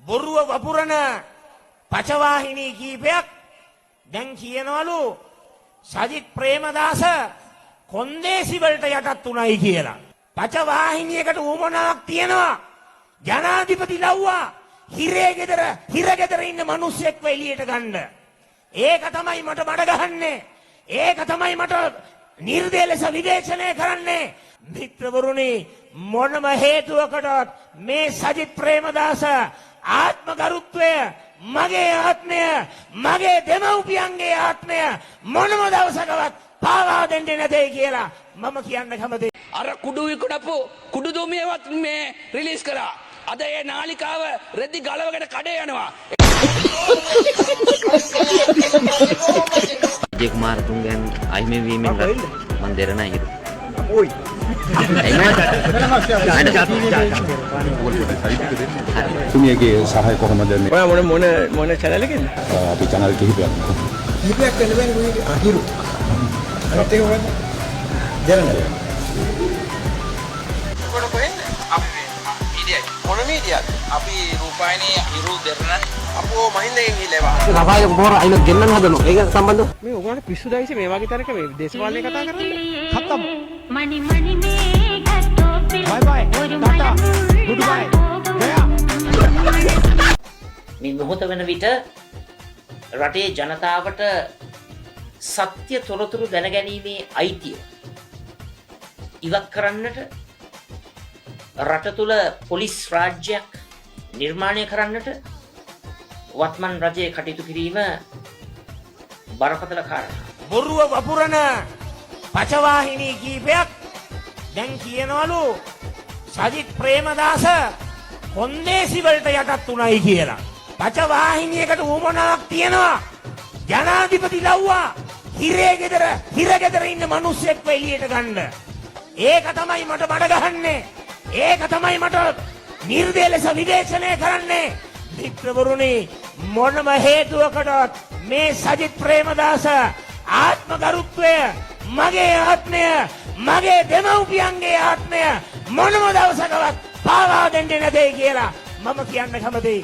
බොරුව වපුරන පචවාහිනී කීපයක් දැන් කියනවලු සජිත් ප්‍රේමදාස කොන්දේසි වලට යටත් උනායි කියලා. පචවාහිනියකට උවමනාවක් තියෙනවා. ජනාධිපති ලව්වා හිරගෙදර ඉන්න මිනිස්සෙක්ව එළියට ගන්න. ඒක තමයි මට බඩ ගහන්නේ. ඒක තමයි මට නිර්දය ලෙස විවේචනය කරන්නේ. මිත්‍රවරුනි, මොනම හේතුවකටවත් මේ සජිත් ප්‍රේමදාස ආත්ම ගරුත්වය, මගේ ආත්මය, මගේ දෙමව්පියන්ගේ ආත්මය මොනම දවසකවත් පාවා දෙන්නේ නැtei කියලා මම කියන්න කැමතියි. අර කුඩු විකුණපු කුඩු දුමියවත් මේ රිලීස් කරා. අද ඒ නාලිකාව රෙදි ගලවගෙන කඩේ යනවා. විජේ කුමාර තුංගයන් අහිමි වීමෙන් මන් දෙරණ හිරු. ඔයි. තුමියගේ සහාය කොහොමද දෙන්නේ? ඔයා මොන channel එකෙන්ද? අපි channel කිහිපයක්. කිහිපයක් කරනවනේ අහිරු. අනිත් එක මොකද්ද? දෙරණ. කොට කොහෙන්ද? අපි මීඩියා. මොන මීඩියාද? අපි රූපాయని හිරු දෙරණ අපෝ මහින්දගෙන් ගිහලා සභාවේ බොර අයින ගෙන්නන්න හදනවා. ඒක සම්බන්ධව මේ ඔයගොල්ලෝ පිස්සු දායිසේ මේ වගේ තරක මේ දේශපාලනේ කතා කරන්නේ. खत्म. मणि मणि में घटो पे bye bye tata goodbye गया. මේ මොහොත වෙන විට රටේ ජනතාවට සත්‍ය තොරතුරු දැනගැනීමේ අයිතිය ඉවත් කරන්නට, රට තුල පොලිස් රාජ්‍යයක් නිර්මාණය කරන්නට වත්මන් රජයේ කටයුතු කිරීම බරපතල කාරණා. බොරුව වපුරන පචවාහිනී කීපයක් දැන් කියනවලු සජිත් ප්‍රේමදාස කොන්දේසි වලට යටත් උනායි කියලා. පචවාහිනියකට උවමනාවක් තියෙනවා. ජනාධිපති ලව්වා හිරගෙදර ඉන්න මිනිස්සෙක්ව එළියට ගන්න. ඒක තමයි මට බඩ ගහන්නේ. ඒක තමයි මට නිර්දය ලෙස විවේචනය කරන්නේ. මිත්‍රවරුනි, මොනම හේතුවකටවත් මේ සජිත් ප්‍රේමදාස ආත්ම ගරුත්වය, මගේ ආත්මය, මගේ දෙමව්පියන්ගේ ආත්මය මොනම දවසකවත් පාවා දෙන්නේ නැtei කියලා මම කියන්න කැමතියි.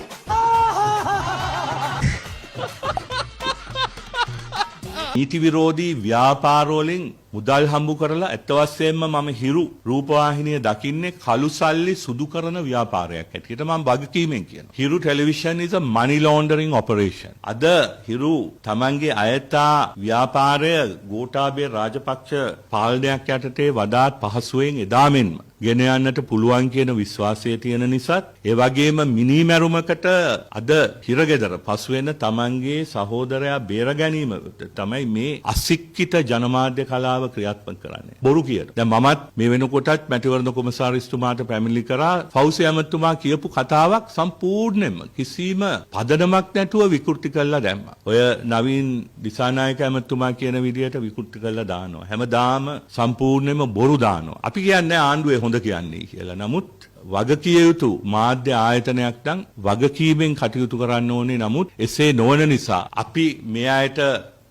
නීති විරෝධී ව්‍යාපාරවලින් මුදල් හම්බු කරලා ඇත්ත වශයෙන්ම මම හිරු රූපවාහිනිය දකින්නේ කළු සල්ලි සුදු කරන ව්‍යාපාරයක් හැටියට මම වගකීමෙන් කියනවා. හිරු television is a money laundering operation. අද හිරු තමන්ගේ අයථා ව්‍යාපාරය ගෝඨාභය රාජපක්ෂ පාලනයක් යටතේ වඩාත් පහසුවෙන් එදා මෙන්ම ගෙන යන්නට පුළුවන් කියන විශ්වාසය තියෙන නිසාත් ඒ වගේම මිනිමැරුමකට අද හිරගෙදර පසු වෙන තමන්ගේ සහෝදරයා බේර ගැනීම තමයි මේ අසික්කිත ජනමාධ්‍ය කලාව ක්‍රියාත්මක කරන්නේ. බොරු කියන. දැන් මමත් මේ වෙනකොටත් මැතිවරණ කොමසාරිස්තුමාට පැමිණිලි කරා. ෆෞසි ඇමතුමා කියපු කතාවක් සම්පූර්ණයෙන්ම කිසිම පදනමක් නැතුව විකෘති කළා දැම්මා. ඔය නවීන් දිසානායක ඇමතුමා කියන විදිහට විකෘති කළා දානවා. හැමදාම සම්පූර්ණයෙන්ම බොරු දානවා. අපි කියන්නේ ආණ්ඩුවේ හොඳ කියන්නේ කියලා. නමුත් වගකිය යුතු මාධ්‍ය ආයතනයක් නම් වගකීමෙන් කටයුතු කරන්න ඕනේ. නමුත් එසේ නොවන නිසා අපි මේ අයට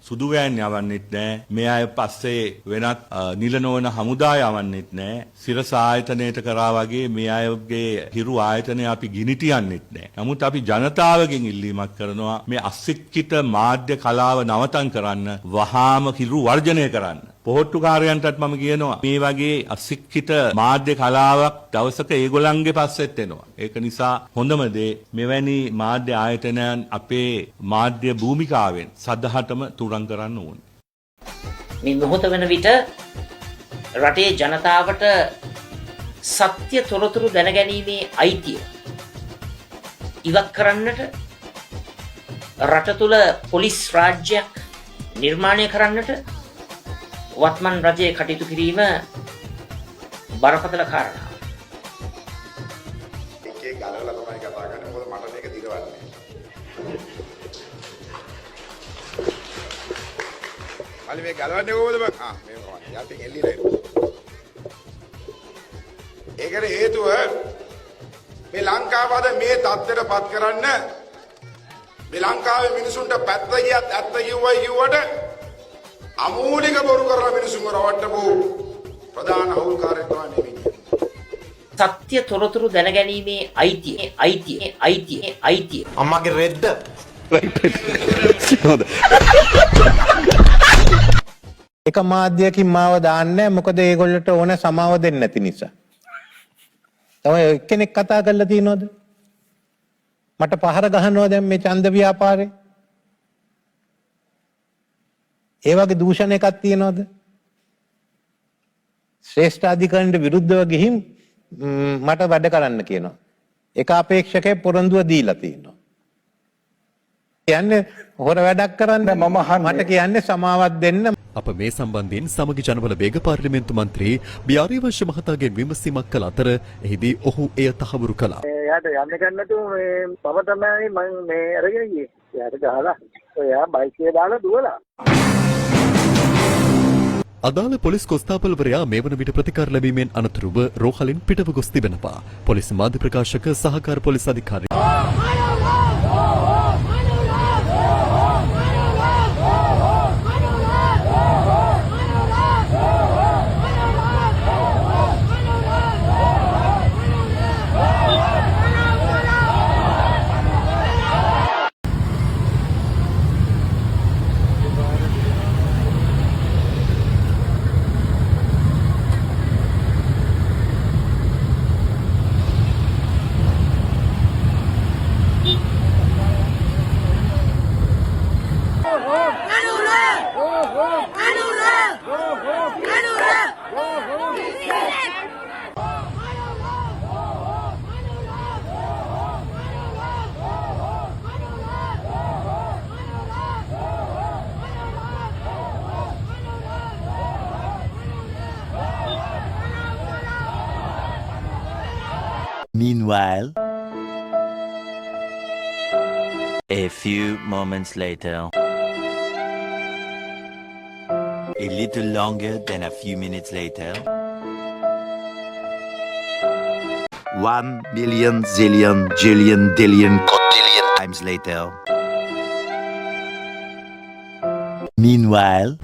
සුදු වෑන් යවන්නෙත් නෑ. මේ අය පස්සේ වෙනත් නිල නොවන හමුදා යවන්නෙත් නෑ. සිරස ආයතනයට කරා වගේ මේ අයගේ හිරු ආයතනය අපි ගිනි තියන්නෙත් නෑ. නමුත් අපි ජනතාවගෙන් ඉල්ලීමක් කරනවා මේ අසික්කිත මාධ්‍ය කලාව නවතන් කරන්න, වහාම හිරු වර්ජනය කරන්න. පොහොට්ටුකාරයන්ටත් මම කියනවා මේ වගේ අසික්කිත මාධ්‍ය කලාවක් දවසක ඒගොල්ලන්ගේ පස්සෙත් එනවා. ඒක නිසා හොඳම දේ මෙවැනි මාධ්‍ය ආයතනයන් අපේ මාධ්‍ය භූමිකාවෙන් සදහටම තුරන් කරන්න ඕනේ. මේ මොහොත වෙන විට රටේ ජනතාවට සත්‍ය තොරතුරු දැනගැනීමේ අයිතිය ඉවත් කරන්නට, රට තුල පොලිස් රාජ්‍යයක් නිර්මාණය කරන්නට වත්මන් රජයේ කටයුතු කිරීම බරපතල කාරණා. එකේ ගලවලා තමයි කතා කරන්නේ. මොකද මට මේක දිරවන්නේ. අලි මේ ගලවන්නේ කොහොමද බං? මේ මොකක්ද? යටින් එල්ලිලා ඉන්නේ. ඒකට හේතුව මේ ලංකාව අද මේ තත්ත්වයටපත් කරන්න මේ ලංකාවේ මිනිසුන්ට පැත්ත ගියත් ඇත්ත කිව්වට අමූලික බොරු කරලා මිනිසුන්ව රවට්ටපු ප්‍රධාන හවුල්කාරයෙක් තමයි මේ මිනිහ. සත්‍ය තොරතුරු දැනගැනීමේ අයිතිය අම්මගේ රෙද්ද එක මාධ්‍යයකින් මාව දාන්නේ මොකද ඒගොල්ලන්ට ඕන සමාව දෙන්න නැති නිසා. තමයි එක්කෙනෙක් කතා කරලා තියනවද? මට පහර ගහනවා දැන් මේ ඡන්ද ව්‍යාපාරේ. ඒ වගේ දූෂණ එකක් තියනවද? ශ්‍රේෂ්ඨ අධිකරණයට විරුද්ධව ගිහින් මට වැඩ කරන්න කියනවා. එක අපේක්ෂකයෙක් පොරොන්දුව දීලා තියෙනවා. කියන්නේ හොර වැඩක් කරන්න මට කියන්නේ සමාවක් දෙන්න. අප මේ සම්බන්ධයෙන් සමගි ජනබල වේග පාර්ලිමේන්තු මන්ත්‍රී බියාරි වංශ මහතාගෙන් විමසීමක් කළ අතර එහිදී ඔහු එය තහවුරු කළා. එයාට යන්න ගන්නතු මේ මම තමයි මම මේ අරගෙන ගියේ. එයාට ගහලා ඔයා බයික් එක දාලා දුවලා. අදාළ පොලිස් කොස්තාපල්වරයා මේ වන විට ප්‍රතිකාර ලැබීමෙන් අනතුරුව රෝහලින් පිටව ගොස් තිබෙනවා. පොලිස් මාධ්‍ය ප්‍රකාශක සහකාර police Adhikari Meanwhile, a few moments later, a little longer than a few minutes later, 1 million zillion jillion dillion cotillion times later. Meanwhile,